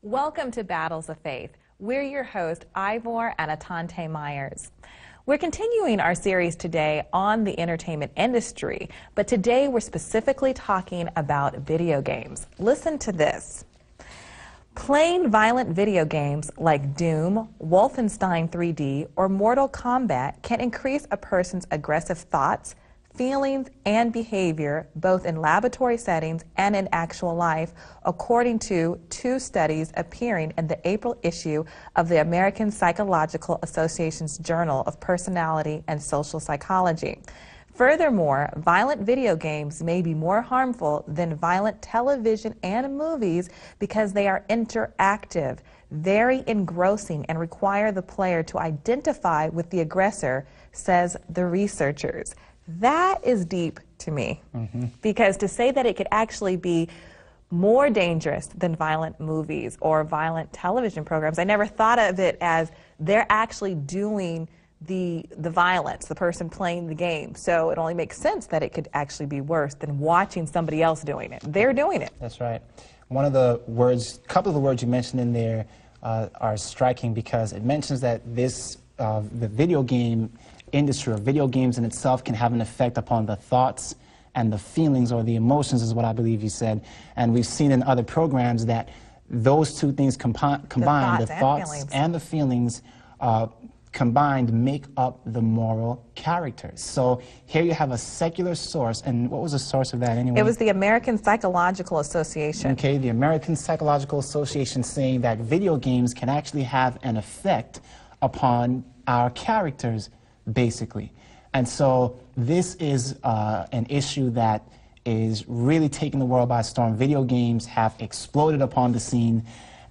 Welcome to Battles of Faith. We're your hosts, Ivor and Atante Myers. We're continuing our series today on the entertainment industry, but today we're specifically talking about video games. Listen to this. Playing violent video games like Doom, Wolfenstein 3D, or Mortal Kombat can increase a person's aggressive thoughts, feelings, and behavior, both in laboratory settings and in actual life, according to two studies appearing in the April issue of the American Psychological Association's Journal of Personality and Social Psychology. Furthermore, violent video games may be more harmful than violent television and movies because they are interactive, very engrossing, and require the player to identify with the aggressor, says the researchers. That is deep to me, because to say that it could actually be more dangerous than violent movies or violent television programs, I never thought of it as they're actually doing the violence, the person playing the game. So it only makes sense that it could actually be worse than watching somebody else doing it. They're doing it. That's right. One of the words, a couple of the words you mentioned in there are striking, because it mentions that this, the video game industry or video games in itself can have an effect upon the thoughts and the feelings or the emotions, is what I believe you said. And we've seen in other programs that those two things combined, the thoughts and the feelings combined, make up the moral character. So here you have a secular source, and what was the source of that anyway? It was the American Psychological Association. Okay, the American Psychological Association saying that video games can actually have an effect upon our characters, basically. And so this is an issue that is really taking the world by storm. Video games have exploded upon the scene,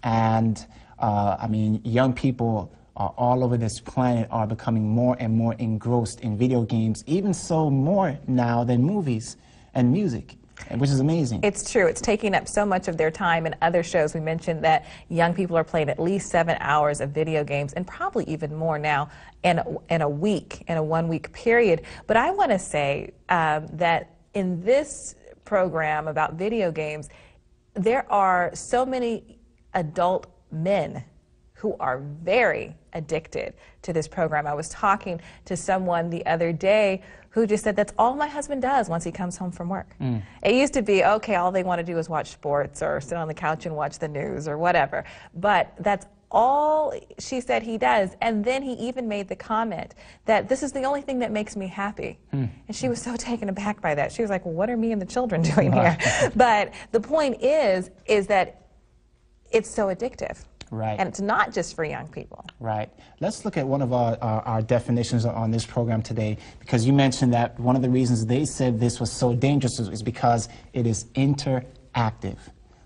and I mean, young people all over this planet are becoming more and more engrossed in video games, even so more now than movies and music, which is amazing. It's true. It's taking up so much of their time. In other shows, we mentioned that young people are playing at least 7 hours of video games, and probably even more now in a week, in a 1 week period. But I want to say that in this program about video games, there are so many adult men who are very addicted to this program. I was talking to someone the other day who just said that's all my husband does once he comes home from work. It used to be, okay, all they want to do is watch sports or sit on the couch and watch the news or whatever. But that's all she said he does. And then he even made the comment that this is the only thing that makes me happy. And she was so taken aback by that. She was like, well, what are me and the children doing here? But the point is that it's so addictive. Right. And it's not just for young people. Right. Let's look at one of our definitions on this program today, because you mentioned that one of the reasons they said this was so dangerous is because it is interactive.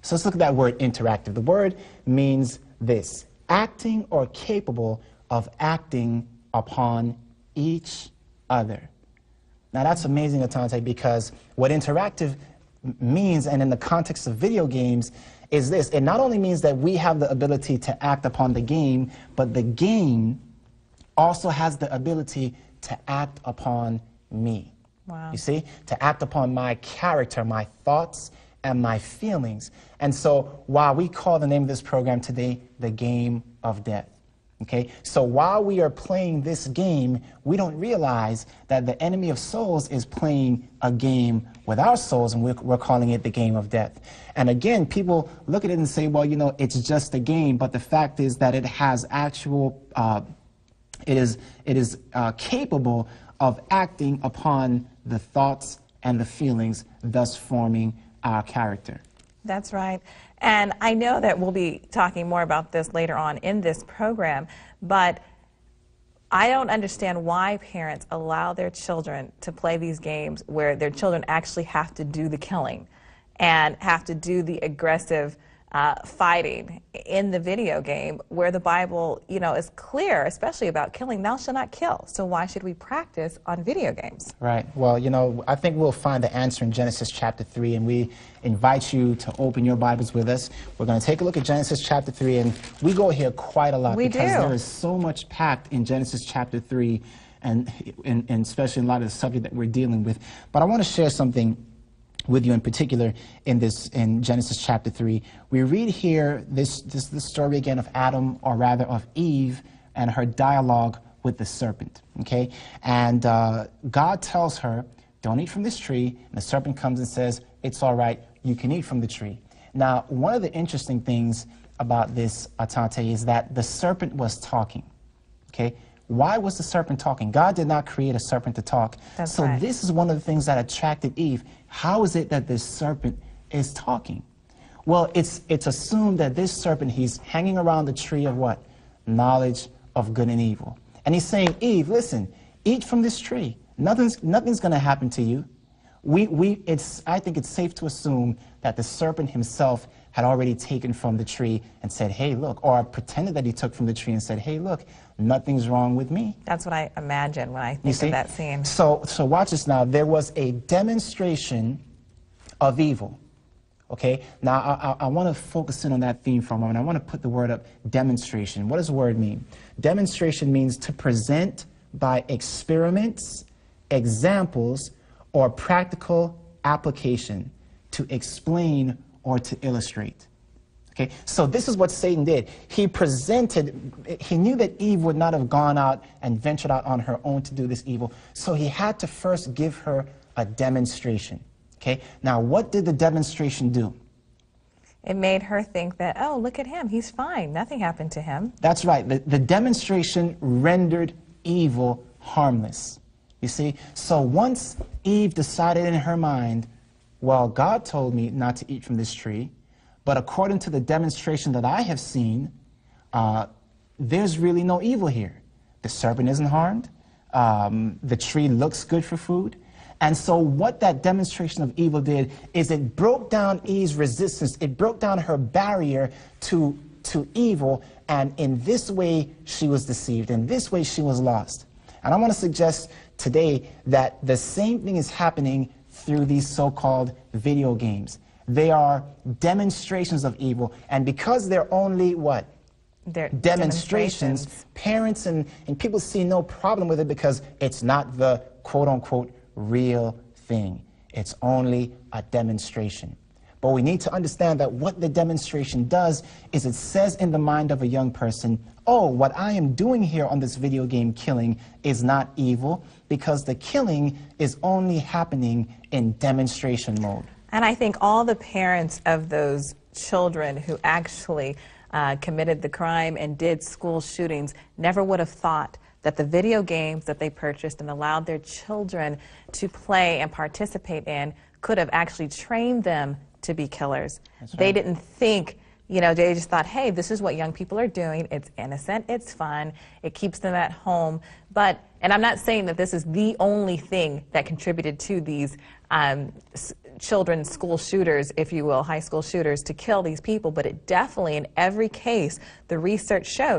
So let's look at that word interactive. The word means this: acting or capable of acting upon each other. Now that's amazing, Atante, because what interactive means, and in the context of video games, is this. It not only means that we have the ability to act upon the game, but the game also has the ability to act upon me. Wow. You see? To act upon my character, my thoughts, and my feelings. And so while we call the name of this program today the Game of Death, okay? So while we are playing this game, we don't realize that the enemy of souls is playing a game with our souls, and we're calling it the Game of Death. And again, people look at it and say, well, you know, it's just a game, but the fact is that it has actual, it is capable of acting upon the thoughts and the feelings, thus forming our character. That's right. And I know that we'll be talking more about this later on in this program, but I don't understand why parents allow their children to play these games where their children actually have to do the killing and have to do the aggressive fighting in the video game, where the Bible, you know, is clear, especially about killing. Thou shalt not kill. So why should we practice on video games? Right. Well, you know, I think we'll find the answer in Genesis chapter 3, and we invite you to open your Bibles with us. We're going to take a look at Genesis chapter 3, and we go here quite a lot because there is so much packed in Genesis chapter 3, and especially in light of the subject that we're dealing with. But I want to share something with you in particular in Genesis chapter 3. We read here this story again of Adam, or rather of Eve, and her dialogue with the serpent, okay? And God tells her, don't eat from this tree. And the serpent comes and says, it's all right, you can eat from the tree. Now, one of the interesting things about this, Atante, is that the serpent was talking, okay? Why was the serpent talking? God did not create a serpent to talk. That's right. This is one of the things that attracted Eve. How is it that this serpent is talking? Well, it's assumed that this serpent, he's hanging around the tree of what? Knowledge of good and evil. And he's saying, Eve, listen, eat from this tree. Nothing's going to happen to you. I think it's safe to assume that the serpent himself had already taken from the tree and said, hey, look, or pretended that he took from the tree and said, hey, look, nothing's wrong with me. That's what I imagine when I think of that scene. So watch this now. There was a demonstration of evil. Okay? Now, I want to focus in on that theme for a moment. I want to put the word up, demonstration. What does the word mean? Demonstration means to present by experiments, examples, or practical application, to explain or to illustrate. Okay? So this is what Satan did. He knew that Eve would not have gone out and ventured out on her own to do this evil, so he had to first give her a demonstration. Okay? Now, what did the demonstration do? It made her think that, oh, look at him, he's fine, nothing happened to him. That's right. The demonstration rendered evil harmless. You see? So once Eve decided in her mind, well, God told me not to eat from this tree, but according to the demonstration that I have seen, there's really no evil here. The serpent isn't harmed. The tree looks good for food. And so what that demonstration of evil did is it broke down Eve's resistance. It broke down her barrier to evil. And in this way, she was deceived. In this way, she was lost. And I want to suggest today that the same thing is happening through these so-called video games. They are demonstrations of evil. And because they're only what? They're Demonstrations. Parents and people see no problem with it because it's not the quote-unquote real thing. It's only a demonstration. But we need to understand that what the demonstration does is it says in the mind of a young person, oh, what I am doing here on this video game killing is not evil, because the killing is only happening in demonstration mode. And I think all the parents of those children who actually committed the crime and did school shootings never would have thought that the video games that they purchased and allowed their children to play and participate in could have actually trained them to be killers. That's right. They didn't think, you know, they just thought, hey, this is what young people are doing. It's innocent, it's fun, it keeps them at home. But, and I'm not saying that this is the only thing that contributed to these children's school shooters, if you will, high school shooters, to kill these people, but it definitely, in every case, the research shows